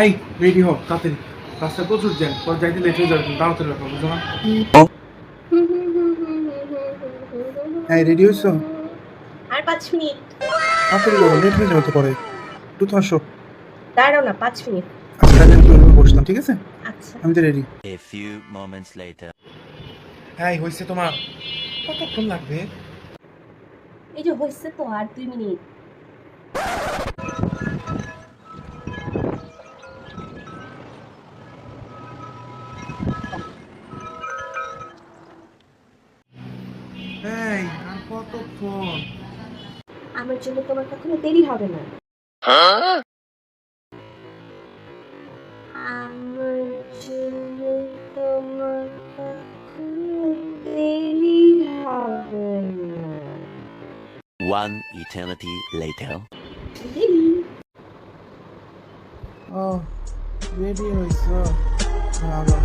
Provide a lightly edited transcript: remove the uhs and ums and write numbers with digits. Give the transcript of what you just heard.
এই রেডি হও তাড়াতাড়ি, রাস্তায় প্রচুর জ্যাম, পরে যাইতে লেট হয়ে যাবে, তুমি তাড়াতাড়ি ব্যাপার বুঝো না? হ্যাঁ রেডি হয়েছো? আর 5 মিনিট। তাড়াতাড়ি করো, লেট হয়ে যাবে তো পরে। দ্রুত আসো। দাঁড়াও না 5 মিনিট। আচ্ছা তাহলে আমি তোর বসলাম, ঠিক আছে? আচ্ছা। আমি তো ready. A few moments later. হ্যাঁ হয়েছে তোমার? কতক্ষণ লাগবে? এই যে হইছে তো, আর 2 মিনিট। এই আর কতক্ষণ? আমার জন্য তোমার কখনো দেরি হবে না। আমার জন্য তোমার কখনো দেরি হবে না। One eternity later. দেরি। ও রেডি হয়েছো? ভালো।